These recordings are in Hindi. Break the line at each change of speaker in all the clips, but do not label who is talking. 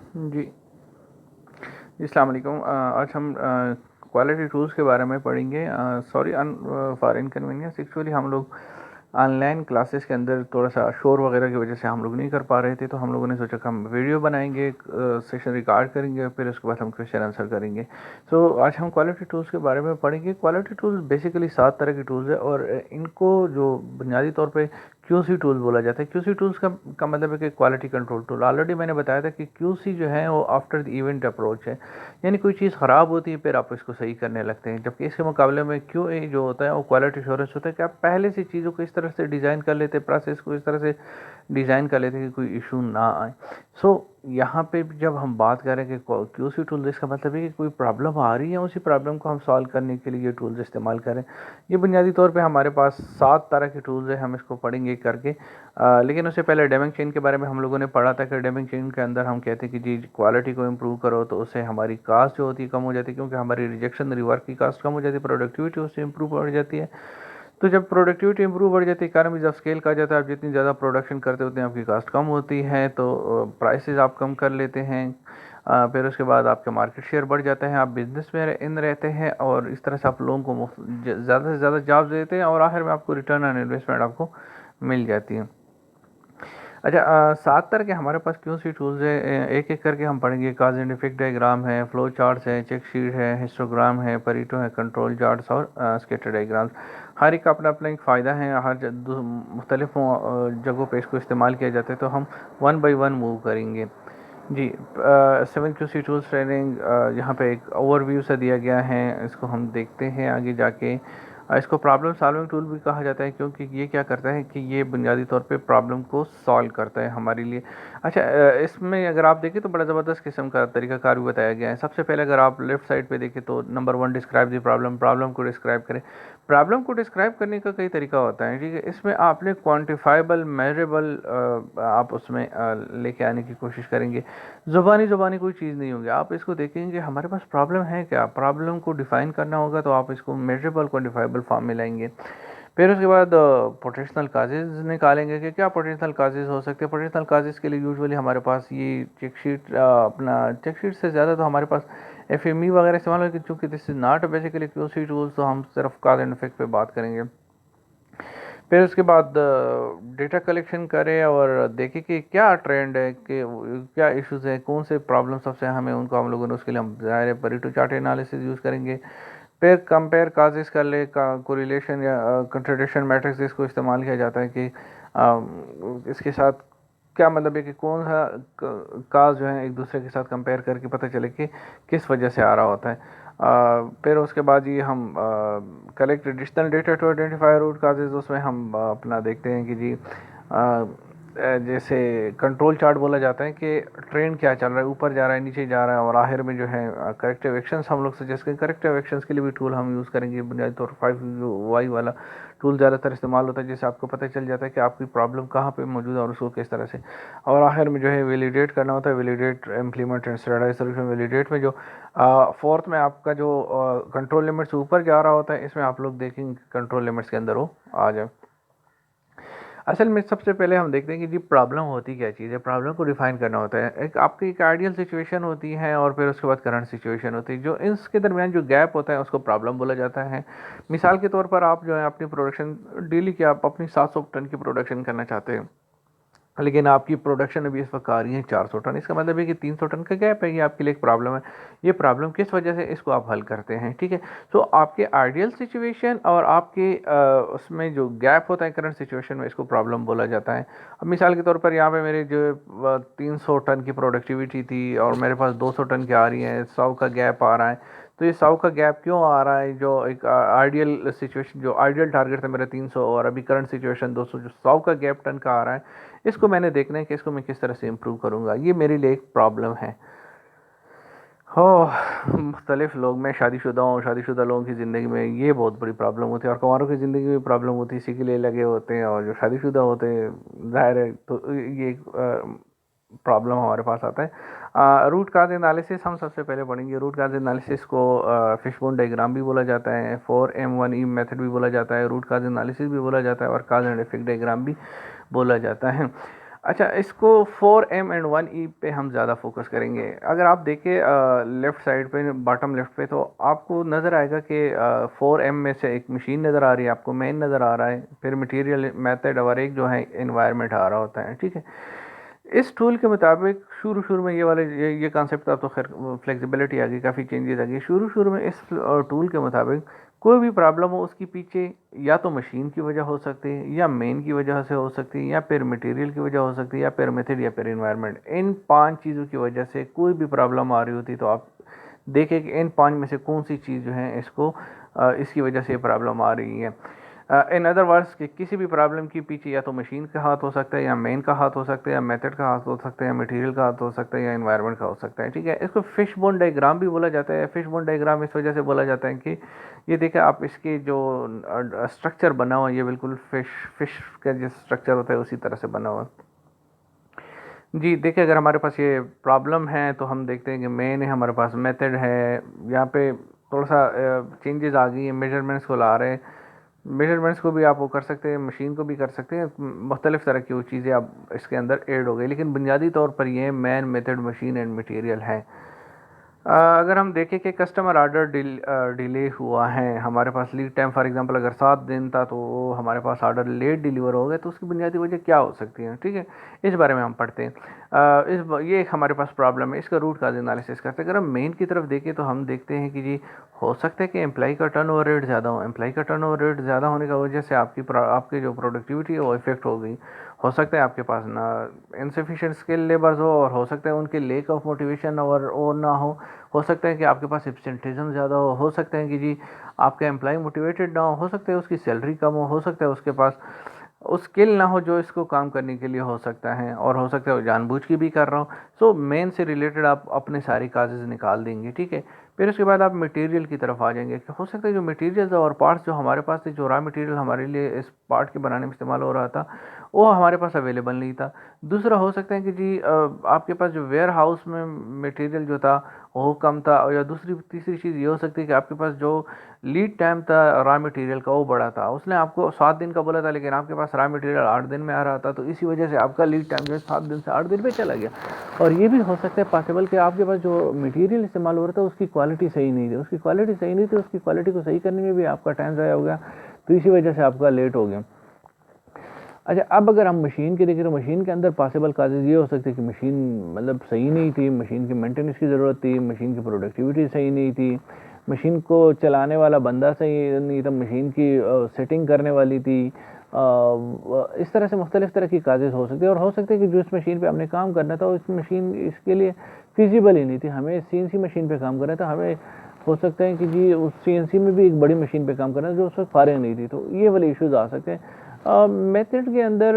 जी, अस्सलाम वालेकुम। आज हम क्वालिटी टूल्स के बारे में पढ़ेंगे। Sorry for inconvenience. एक्चुअली हम लोग ऑनलाइन क्लासेस के अंदर थोड़ा सा शोर वगैरह की वजह से हम लोग नहीं कर पा रहे थे, तो हम लोगों ने सोचा कि हम वीडियो बनाएंगे, सेशन रिकॉर्ड करेंगे, फिर उसके बाद हम क्वेश्चन आंसर करेंगे। सो आज हम क्वालिटी टूल्स के बारे में पढ़ेंगे। क्वालिटी टूल्स बेसिकली 7 तरह के टूल्स है, और इनको जो बुनियादी तौर पे क्यूसी टूल बोला जाता है। क्यूसी टूल्स का मतलब है कि क्वालिटी कंट्रोल टूल। ऑलरेडी मैंने बताया था कि क्यूसी जो है वो आफ्टर द इवेंट अप्रोच है, यानी कोई चीज़ ख़राब होती है फिर आप इसको सही करने लगते हैं, जबकि इसके मुकाबले में क्यूए जो होता है वो क्वालिटी एश्योरेंस होता है कि आप पहले से चीज़ों को इस तरह से डिज़ाइन कर लेते, प्रोसेस को इस तरह से डिज़ाइन कर लेते कि कोई इशू ना आए। सो यहाँ पे जब हम बात करें कि क्यूसी टूल, इसका मतलब है कि कोई प्रॉब्लम आ रही है, उसी प्रॉब्लम को हम सॉल्व करने के लिए ये टूल्स इस्तेमाल करें। ये बुनियादी तौर पे हमारे पास 7 तरह के टूल्स हैं, हम इसको पढ़ेंगे करके। लेकिन उससे पहले डेमिंग चेन के बारे में हम लोगों ने पढ़ा था कि डेमिंग चेन के अंदर हम कहते हैं कि जी क्वालिटी को इम्प्रूव करो तो उससे हमारी कास्ट जो होती है कम हो जाती है, क्योंकि हमारी रिजेक्शन रिवर्क की कास्ट कम हो जाती है, प्रोडक्टिविटी उससे इम्प्रूव हो जाती है। तो जब प्रोडक्टिविटी इंप्रूव बढ़ जाती है, इकानमी जब स्केल का जाता है, आप जितनी ज़्यादा प्रोडक्शन करते होते हैं आपकी कास्ट कम होती है, तो प्राइसेस आप कम कर लेते हैं। फिर उसके बाद आपका मार्केट शेयर बढ़ जाता है, आप बिजनेस में इन रहते हैं, और इस तरह से आप लोगों को ज़्यादा से ज़्यादा जॉब्स देते हैं, और आखिर में आपको रिटर्न ऑन इन्वेस्टमेंट आपको मिल जाती है। अच्छा, 7 तरह के हमारे पास क्यों सी टूल्स है, एक एक करके हम पढ़ेंगे। काज एंड इफेक्ट डायग्राम है, फ्लो चार्ट्स है, चेक शीट है, हिस्टोग्राम है, परीटो है, कंट्रोल चार्ट्स और स्केटर डायग्राम्स। हर एक का अपना अपना एक फ़ायदा है, हर मुख्तलिफ जगहों पे इसको इस्तेमाल किया जाता है, तो हम वन बाई वन मूव करेंगे। जी, 7 क्यू सी टूल्स ट्रेनिंग यहाँ पे एक ओवरव्यू सा दिया गया है, इसको हम देखते हैं आगे जाके। इसको प्रॉब्लम सॉल्विंग टूल भी कहा जाता है, क्योंकि ये क्या करता है कि ये बुनियादी तौर पे प्रॉब्लम को सॉल्व करता है हमारे लिए। अच्छा, इसमें अगर आप देखें तो बड़ा ज़बरदस्त किस्म का तरीकाकार भी बताया गया है। सबसे पहले अगर आप लेफ्ट साइड पे देखें तो number 1, describe the problem, problem को डिस्क्राइब करें। प्रॉब्लम को डिस्क्राइब करने का कई तरीका होता है, ठीक है। इसमें आपने क्वान्टिफाइबल, मेजरेबल आप उसमें लेके आने की कोशिश करेंगे। ज़ुबानी ज़ुबानी कोई चीज़ नहीं होगी, आप इसको देखेंगे हमारे पास प्रॉब्लम है क्या, प्रॉब्लम को डिफ़ाइन करना होगा, तो आप इसको मेजरेबल क्वान्टिफाइबल फॉर्म में लाएंगे। फिर उसके बाद पोटेंशियल काजेज़ निकालेंगे कि क्या पोटेंशियल काजेज़ हो सकते हैं। पोटेंशियल काजेज़ के लिए यूजुअली हमारे पास ये चेक शीट, अपना चेक शीट से ज़्यादा तो हमारे पास एफएमई वगैरह इस्तेमाल होगी, क्योंकि this is not basically QC tools, तो हम सिर्फ काज एंड इफेक्ट पे बात करेंगे। फिर उसके बाद डेटा कलेक्शन करें और देखें कि क्या ट्रेंड है, कि क्या इश्यूज है, कौन से प्रॉब्लम सबसे हमें उनको हम लोगों ने, उसके लिए हम ज़ाहिर है परेटो चार्ट एनालिसिस यूज़ करेंगे। फिर कंपेयर काजेस कर ले, का कोरिलेशन या कंट्राडिक्शन मैट्रिक्स इसको इस्तेमाल किया जाता है कि इसके साथ क्या मतलब है कि कौन सा काज जो है एक दूसरे के साथ कंपेयर करके पता चले कि किस वजह से आ रहा होता है। फिर उसके बाद ये हम collect additional data to identify root causes, उसमें हम अपना देखते हैं कि जी जैसे कंट्रोल चार्ट बोला जाता है कि ट्रेंड क्या चल रहा है, ऊपर जा रहा है, नीचे जा रहा है, और आखिर में जो है करेक्टिव एक्शंस हम लोग सजेस्ट करें। करेक्टिव एक्शंस के लिए भी टूल हम यूज़ करेंगे, बुनियादी तौर पर 5Y वाला टूल ज़्यादातर इस्तेमाल होता है, जिससे आपको पता चल जाता है कि आपकी प्रॉब्लम कहाँ पे मौजूद है और उसको किस तरह से। और आखिर में जो है वैलिडेट करना होता है, validate, implement and standardise solution. Validate में जो फोर्थ में आपका जो कंट्रोल लिमिट से ऊपर जा रहा होता है, इसमें आप लोग देखेंगे कंट्रोल लिमिट्स के अंदर वो आ जाए। असल में सबसे पहले हम देखते हैं कि जी प्रॉब्लम होती क्या चीज़ है। प्रॉब्लम को डिफाइन करना होता है, एक आपकी एक आइडियल सिचुएशन होती है, और फिर उसके बाद करंट सिचुएशन होती है। जो इसके दरमियान जो गैप होता है उसको प्रॉब्लम बोला जाता है। मिसाल के तौर पर आप जो है अपनी प्रोडक्शन डेली की, आप अपनी 700 टन की प्रोडक्शन करना चाहते हैं, लेकिन आपकी प्रोडक्शन अभी इस वक्त आ रही है 400 टन। इसका मतलब है कि 300 टन का गैप है, ये आपके लिए एक प्रॉब्लम है। ये प्रॉब्लम किस वजह से, इसको आप हल करते हैं, ठीक है। तो आपके आइडियल सिचुएशन और आपके उसमें जो गैप होता है करंट सिचुएशन में, इसको प्रॉब्लम बोला जाता है। अब मिसाल के तौर पर यहाँ पे मेरे जो 300 टन की प्रोडक्टिविटी थी, और मेरे पास 200 टन की आ रही है, 100 का गैप आ रहा है। तो ये 100 का गैप क्यों आ रहा है, जो एक आइडियल सिचुएशन, जो आइडियल टारगेट था मेरा 300, और अभी करंट सिचुएशन 200, जो 100 का गैप टन का आ रहा है, इसको मैंने देखना है कि इसको मैं किस तरह से इम्प्रूव करूँगा। ये मेरे लिए एक प्रॉब्लम है। हो मुख्तलिफ लोग, मैं शादीशुदा हूँ, शादीशुदा लोगों की ज़िंदगी में ये बहुत बड़ी प्रॉब्लम होती है, और कुंवारों की ज़िंदगी में प्रॉब्लम होती है, इसी के लिए लगे होते हैं। और जो शादीशुदा होते हैं, ज़ाहिर है तो ये प्रॉब्लम हमारे पास आता है। रूट काज एनालिसिस हम सबसे पहले पढ़ेंगे। रूट काज एनालिसिस को फिशबोन डायग्राम भी बोला जाता है, 4M1E मेथड भी बोला जाता है, रूट काज एनालिसिस भी बोला जाता है, और काज एंड इफेक्ट डायग्राम भी बोला जाता है। अच्छा, इसको 4M एंड 1E पे हम ज़्यादा फोकस करेंगे। अगर आप देखें लेफ़्ट साइड पे, बॉटम लेफ़्ट पे, तो आपको नज़र आएगा कि 4M में से एक मशीन नज़र आ रही है, आपको मेन नज़र आ रहा है, फिर मटेरियल, मेथड और एक जो है एनवायरनमेंट आ रहा होता है, ठीक है। इस टूल के मुताबिक शुरू शुरू में ये कॉन्सेप्ट था, तो खैर फ्लेक्सिबिलिटी आ गई, काफ़ी चेंजेस आ गई। शुरू शुरू में इस टूल के मुताबिक कोई भी प्रॉब्लम हो, उसकी पीछे या तो मशीन की वजह हो सकती है, या मेन की वजह से हो सकती है, या फिर मटेरियल की वजह हो सकती है, या फिर मेथड, या फिर इन्वायरमेंट। इन 5 चीज़ों की वजह से कोई भी प्रॉब्लम आ रही होती, तो आप देखें कि इन 5 में से कौन सी चीज़ जो है इसको इसकी वजह से प्रॉब्लम आ रही है। इन अदर वर्ड्स कि किसी भी प्रॉब्लम के पीछे या तो मशीन का हाथ हो सकता है, या मेन का हाथ हो सकता है, या मेथड का हाथ हो सकता है, या मटेरियल का हाथ हो सकता है, या एनवायरनमेंट का हो सकता है, ठीक है। इसको फिश बोन डायग्राम भी बोला जाता है। फिश बोन डायग्राम इस वजह से बोला जाता है कि ये देखें आप, इसके जो स्ट्रक्चर बना हुआ है, ये बिल्कुल फिश का जो स्ट्रक्चर होता है उसी तरह से बना हुआ है। जी देखिए, अगर हमारे पास ये प्रॉब्लम है तो हम देखते हैं कि मेन है, हमारे पास मेथड है, यहाँ पे थोड़ा सा चेंजेस आ गई है, मेजरमेंट्स को ला रहे हैं। मेजरमेंट्स को भी आप वो कर सकते हैं, मशीन को भी कर सकते हैं, मुख्तलिफ़ तरह की वो चीज़ें आप इसके अंदर ऐड हो गई, लेकिन बुनियादी तौर पर ये man, method, machine and material है। अगर हम देखें कि कस्टमर ऑर्डर डिले हुआ है, हमारे पास लीड टाइम फॉर एग्जांपल अगर 7 दिन था, तो वो हमारे पास ऑर्डर लेट डिलीवर हो गए, तो उसकी बुनियादी वजह क्या हो सकती है, ठीक है। इस बारे में हम पढ़ते हैं। ये एक हमारे पास प्रॉब्लम है, इसका रूट काज एनालिसिस करते हैं। अगर हम मेन की तरफ देखें तो हम देखते हैं कि जी हो सकता है कि एम्प्लॉय का टर्नओवर रेट ज़्यादा हो। एम्प्लॉय का टर्नओवर रेट ज़्यादा होने की वजह से आपकी जो प्रोडक्टिविटी है वो इफेक्ट हो गई। हो सकता है आपके पास ना इनसफिशिएंट स्किल लेबर्स हो, और हो सकता है उनके लेक ऑफ मोटिवेशन और ना हो सकता है कि आपके पास एब्सेंटेज़म ज़्यादा हो सकता है कि जी आपका एम्प्लॉय मोटिवेटेड ना हो सकता है उसकी सैलरी कम हो सकता है उसके पास उस स्किल ना हो जो इसको काम करने के लिए हो सकता है, और हो सकता है वो जानबूझ के भी कर रहा हो। सो मेन से रिलेटेड आप अपने सारी काजेज़ निकाल देंगे, ठीक है। फिर उसके बाद आप मटेरियल की तरफ आ जाएंगे कि हो सकता है जो मटेरियल्स और पार्ट्स जो हमारे पास थे, जो रॉ मटेरियल हमारे लिए इस पार्ट के बनाने में इस्तेमाल हो रहा था, वो हमारे पास अवेलेबल नहीं था। दूसरा हो सकता है कि जी आपके पास जो वेयर हाउस में मटेरियल जो था वो कम था, या दूसरी तीसरी चीज़ ये हो सकती है कि आपके पास जो लीड टाइम था रॉ मटेरियल का वो बड़ा था। उसने आपको 7 दिन का बोला था, लेकिन आपके पास रॉ मटेरियल 8 दिन में आ रहा था, तो इसी वजह से आपका लीड टाइम जो है 7 दिन से 8 दिन पे चला गया। और ये भी हो सकता है पॉसिबल कि आपके पास जो मटेरियल इस्तेमाल हो रहा था उसकी क्वालिटी सही नहीं थी, उसकी क्वालिटी को सही करने में भी आपका टाइम ज़ाया हो गया, तो इसी वजह से आपका लेट हो गया। अच्छा, अब अगर हम मशीन की देखें तो मशीन के अंदर पॉसिबल काजेज़ ये हो सकते हैं कि मशीन मतलब सही नहीं थी, मशीन की मेंटेनेंस की ज़रूरत थी, मशीन की प्रोडक्टिविटी सही नहीं थी, मशीन को चलाने वाला बंदा सही नहीं था, मशीन की सेटिंग करने वाली थी। इस तरह से मुख्तलिफ़ तरह की काजेज़ हो सकती है, और हो सकता है कि जो इस मशीन पे हमने काम करना था उस मशीन इसके लिए फिजिबल ही नहीं थी। हमें सीएनसी मशीन पे काम करना था, हमें हो सकता है कि जी उस सीएनसी में भी एक बड़ी मशीन पे काम करना था जो उस वक्त फारिग नहीं थी, तो ये वाले इश्यूज आ सकते हैं। मेथड के अंदर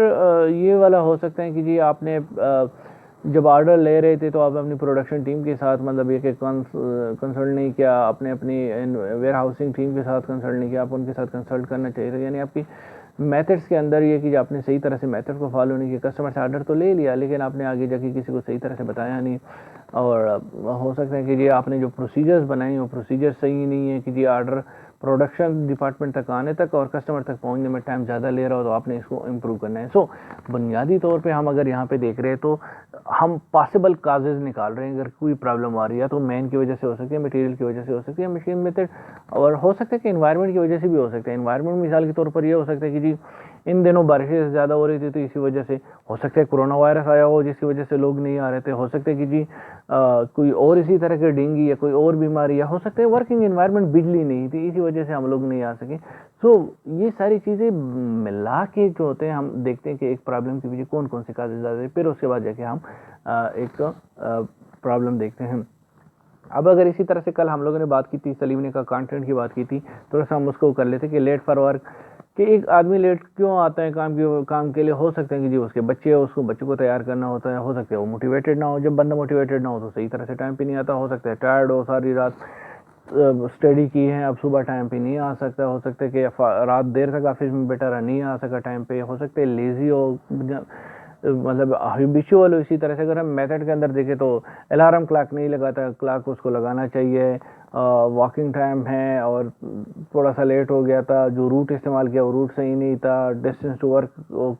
ये वाला हो सकता है कि जी आपने जब ऑर्डर ले रहे थे तो आप अपनी प्रोडक्शन टीम के साथ मतलब ये कि कंसल्ट नहीं किया, आपने अपनी वेयर हाउसिंग टीम के साथ कंसल्ट नहीं किया, आप उनके साथ कंसल्ट करना चाहिए था। यानी आपकी मेथड्स के अंदर ये कि आपने सही तरह से मेथड को फॉलो नहीं किया। कस्टमर से ऑर्डर तो ले लिया, लेकिन आपने आगे जाके किसी को सही तरह से बताया नहीं। और हो सकता है कि जी आपने जो प्रोसीजर्स बनाए वो प्रोसीजर सही नहीं है कि जी ऑर्डर प्रोडक्शन डिपार्टमेंट तक आने तक और कस्टमर तक पहुंचने में टाइम ज़्यादा ले रहा हो, तो आपने इसको इम्प्रूव करना है। सो बुनियादी तौर पे हम अगर यहाँ पे देख रहे हैं तो हम पॉसिबल काजेज़ निकाल रहे हैं। अगर कोई प्रॉब्लम आ रही है तो मैन की वजह से हो सकती है, मटेरियल की वजह से हो सकती है, मशीन मेथड, और हो सकता है कि एनवायरनमेंट की वजह से भी हो सकता है। एनवायरनमेंट मिसाल के तौर पर ये हो सकता है कि जी इन दिनों बारिशें ज़्यादा हो रही थी, तो इसी वजह से हो सकता है कोरोना वायरस आया हो जिसकी वजह से लोग नहीं आ रहे थे। हो सकता है कि जी कोई और इसी तरह के डेंगू या कोई और बीमारी, या हो सकता है वर्किंग एनवायरनमेंट, बिजली नहीं थी, इसी वजह से हम लोग नहीं आ सके। सो ये सारी चीज़ें मिला के जो होते हैं हम देखते हैं कि एक प्रॉब्लम के पीछे कौन कौन से काजेज़ आते हैं, फिर उसके बाद जाके हम एक प्रॉब्लम देखते हैं। अब अगर इसी तरह से कल हम लोगों ने बात की थी, सलीम ने का कंटेंट की बात की थी, थोड़ा सा हम उसको कर लेते कि लेट फॉर वर्क, कि एक आदमी लेट क्यों आता है काम के लिए। हो सकता है कि जी उसके बच्चे, उसको बच्चों को तैयार करना होता है, हो सकता है वो मोटिवेटेड ना हो। जब बंदा मोटिवेटेड ना हो तो सही तरह से टाइम पे नहीं आता। हो सकता है टायर्ड हो, सारी रात स्टडी की है, अब सुबह टाइम पे नहीं आ सकता। हो सकता है कि रात देर तक ऑफिस में बैठा रहा, नहीं आ सका टाइम पे। हो सकता है लेज़ी हो, मतलब हैबिचुअल हो। इसी तरह से अगर हम मेथड के अंदर देखें तो अलार्म क्लॉक नहीं लगाता, क्लॉक उसको लगाना चाहिए। वॉकिंग टाइम है और थोड़ा सा लेट हो गया था, जो रूट इस्तेमाल किया वो रूट सही नहीं था, डिस्टेंस टू वर्क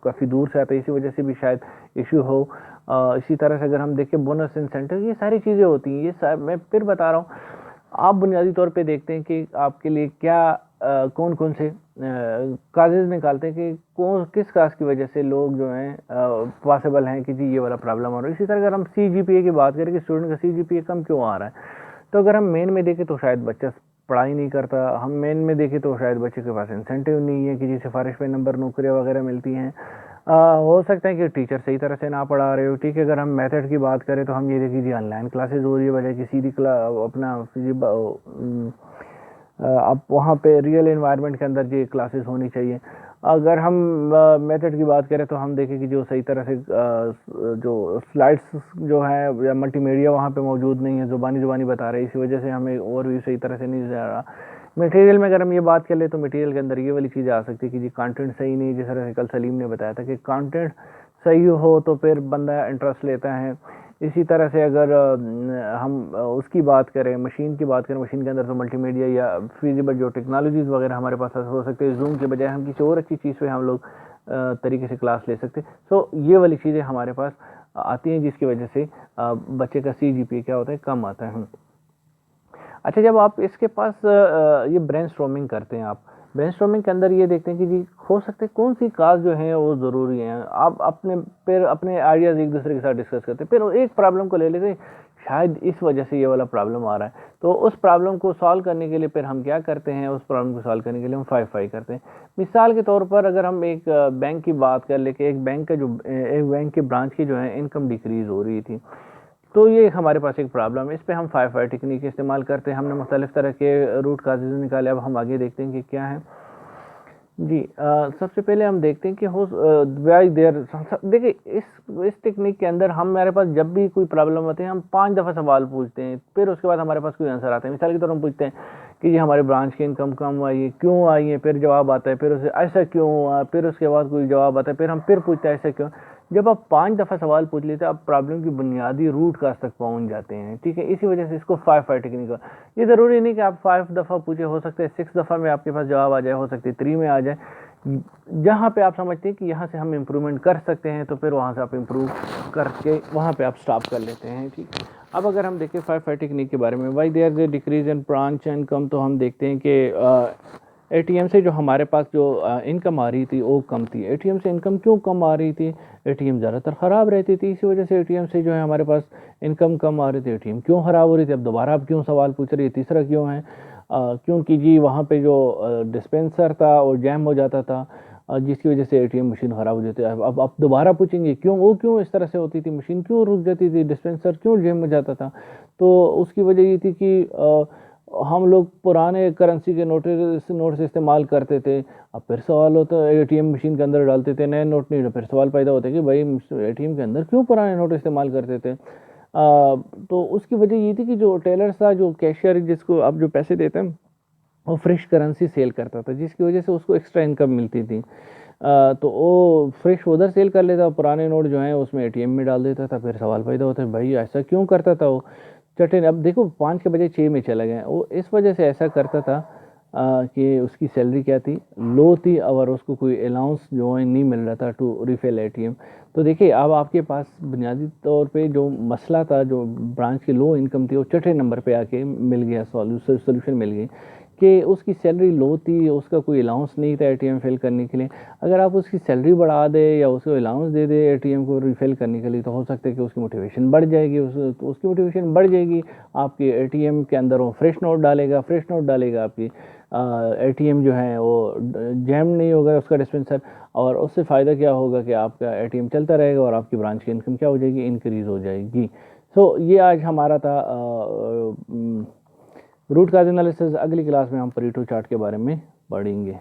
काफ़ी दूर से आता है, इसी वजह से भी शायद इशू हो। इसी तरह से अगर हम देखें बोनस इंसेंटिव, ये सारी चीज़ें होती हैं। ये मैं फिर बता रहा हूँ, आप बुनियादी तौर पे देखते हैं कि आपके लिए क्या कौन कौन से काजेज़ निकालते हैं कि कौन किस काज की वजह से लोग जो हैं पॉसिबल हैं कि जी ये वाला प्रॉब्लम आ रहा है। इसी तरह अगर हम CGPA की बात करें कि स्टूडेंट का CGPA कम क्यों आ रहा है, तो अगर हम मेन में देखें तो शायद बच्चा पढ़ाई नहीं करता, हम मेन में देखें तो शायद बच्चे के पास इंसेंटिव नहीं है कि जी सिफारिश पे नंबर नौकरियाँ वगैरह मिलती हैं। हो सकता है कि टीचर सही तरह से ना पढ़ा रहे हो। ठीक है, अगर हम मेथड की बात करें तो हम ये देखिए जी ऑनलाइन क्लासेस हो रही है, वजह की सीधी अपना आप वहाँ पे रियल एनवायरनमेंट के अंदर ये क्लासेस होनी चाहिए। अगर हम मेथड की बात करें तो हम देखें कि जो सही तरह से जो स्लाइड्स जो है या मल्टीमीडिया वहाँ पे मौजूद नहीं है, ज़ुबानी बता रहे हैं, इसी वजह से हमें और भी सही तरह से नहीं जा रहा। मटेरियल में अगर हम ये बात कर ले तो मटेरियल के अंदर ये वाली चीज़ आ सकती है कि जी कंटेंट सही नहीं, जिस तरह से कल सलीम ने बताया था कि कंटेंट सही हो तो फिर बंदा इंटरेस्ट लेता है। इसी तरह से अगर हम उसकी बात करें, मशीन की बात करें, मशीन के अंदर तो मल्टीमीडिया या फिजिबल जो टेक्नोलॉजीज़ वगैरह हमारे पास हो सकते हैं, जूम के बजाय हम किसी और अच्छी चीज़ पे हम लोग तरीके से क्लास ले सकते हैं। सो ये वाली चीज़ें हमारे पास आती हैं जिसकी वजह से बच्चे का CGPA क्या होता है, कम आता है। अच्छा, जब आप इसके पास ये ब्रेनस्टॉर्मिंग करते हैं, आप ब्रेनस्टॉर्मिंग के अंदर ये देखते हैं कि जी हो सकते हैं कौन सी काज जो है वो ज़रूरी हैं, आप अपने आइडियाज़ एक दूसरे के साथ डिस्कस करते हैं, फिर एक प्रॉब्लम को ले लेते हैं, शायद इस वजह से ये वाला प्रॉब्लम आ रहा है, तो उस प्रॉब्लम को सॉल्व करने के लिए फिर हम क्या करते हैं, उस प्रॉब्लम को सॉल्व करने के लिए हम 5 करते हैं। मिसाल के तौर पर अगर हम एक बैंक की बात कर ले कि एक बैंक के ब्रांच की जो है इनकम डिक्रीज़ हो रही थी, तो ये हमारे पास एक प्रॉब्लम है। इस पे हम 5 टेक्निक इस्तेमाल करते हैं। हमने मुख्तलिफ तरह के रूट काजेज़ निकाले। अब हम आगे देखते हैं कि क्या है जी। सबसे पहले हम देखते हैं कि वाई देयर। देखिए इस टेक्निक के अंदर हमारे पास जब भी कोई प्रॉब्लम होती है हम 5 दफ़ा सवाल पूछते हैं, फिर उसके बाद हमारे पास कोई आंसर आता है। मिसाल के तौर पर हम पूछते हैं कि ये हमारे ब्रांच की इनकम कम आई है, क्यों आई है, फिर जवाब आता है, फिर उसे ऐसा क्यों हुआ, फिर उसके बाद कोई जवाब आता है, फिर हम फिर पूछते हैं ऐसा क्यों। जब आप 5 दफ़ा सवाल पूछ लेते हैं, आप प्रॉब्लम की बुनियादी रूट काज तक पहुंच जाते हैं। ठीक है, इसी वजह से इसको 5 टेक्निक। ये ज़रूरी नहीं कि आप 5 दफ़ा पूछे, हो सकता है 6 दफ़ा में आपके पास जवाब आ जाए, हो सकता है 3 में आ जाए। जहाँ पे आप समझते हैं कि यहाँ से हम इम्प्रूवमेंट कर सकते हैं, तो फिर वहाँ से आप इम्प्रूव करके वहाँ पे आप स्टॉप कर लेते हैं। ठीक है, अब अगर हम देखें 5 टेक्निक के बारे में, why there is decrease in branch income, तो हम देखते हैं कि ATM से जो हमारे पास जो इनकम आ रही थी वो कम थी। ATM से इनकम क्यों कम आ रही थी? ATM ज़्यादातर ख़राब रहती थी, इसी वजह से ATM से जो है हमारे पास इनकम कम आ रही थी। ATM क्यों ख़राब हो रही थी? अब दोबारा आप क्यों सवाल पूछ रही है? तीसरा क्यों है? क्योंकि जी वहाँ पे जो डिस्पेंसर था वो जैम हो जाता था, जिसकी वजह से ATM मशीन ख़राब हो जाती है। अब आप दोबारा पूछेंगे क्यों, वो क्यों इस तरह से होती थी, मशीन क्यों रुक जाती थी, डिस्पेंसर क्यों जैम हो जाता था? तो उसकी वजह ये थी कि हम लोग पुराने करेंसी के नोट्स इस्तेमाल करते थे। अब फिर सवाल होता है, ATM मशीन के अंदर डालते थे, नए नोट नहीं, फिर सवाल पैदा होता है कि भाई ATM के अंदर क्यों पुराने नोट इस्तेमाल करते थे? तो उसकी वजह ये थी कि जो टेलर था, जो कैशियर जिसको आप जो पैसे देते हैं, वो फ्रेश करेंसी सेल करता था, जिसकी वजह से उसको एक्स्ट्रा इनकम मिलती थी। तो वो फ्रेश उधर सेल कर लेता, पुराने नोट जो हैं उसमें ATM में डाल देता था। फिर सवाल पैदा होता है भाई ऐसा क्यों करता था वो? चटिन अब देखो 5 के बजाय 6 में चला गया। वो इस वजह से ऐसा करता था कि उसकी सैलरी क्या थी, लो थी, और उसको कोई अलाउंस जो है नहीं मिल रहा था टू रिफिल ATM। तो देखिए अब आपके पास बुनियादी तौर पे जो मसला था, जो ब्रांच की लो इनकम थी, वो छठे नंबर पे आके मिल गया, सोल्यूशन मिल गई कि उसकी सैलरी लो थी, उसका कोई अलाउंस नहीं था ATM फिल करने के लिए। अगर आप उसकी सैलरी बढ़ा दे या उसको अलाउंस दे दे ATM को रिफिल करने के लिए, तो हो सकता है कि उसकी मोटिवेशन बढ़ जाएगी। उसकी मोटिवेशन बढ़ जाएगी, आपके ATM के अंदर वो फ्रेश नोट डालेगा, आपकी ATM जो है वो जैम नहीं होगा उसका डिस्पेंसर, और उससे फ़ायदा क्या होगा कि आपका ATM चलता रहेगा और आपकी ब्रांच की इनकम क्या हो जाएगी, इंक्रीज़ हो जाएगी। सो ये आज हमारा था रूट काज एनालिसिस। अगली क्लास में हम परेटो चार्ट के बारे में पढ़ेंगे।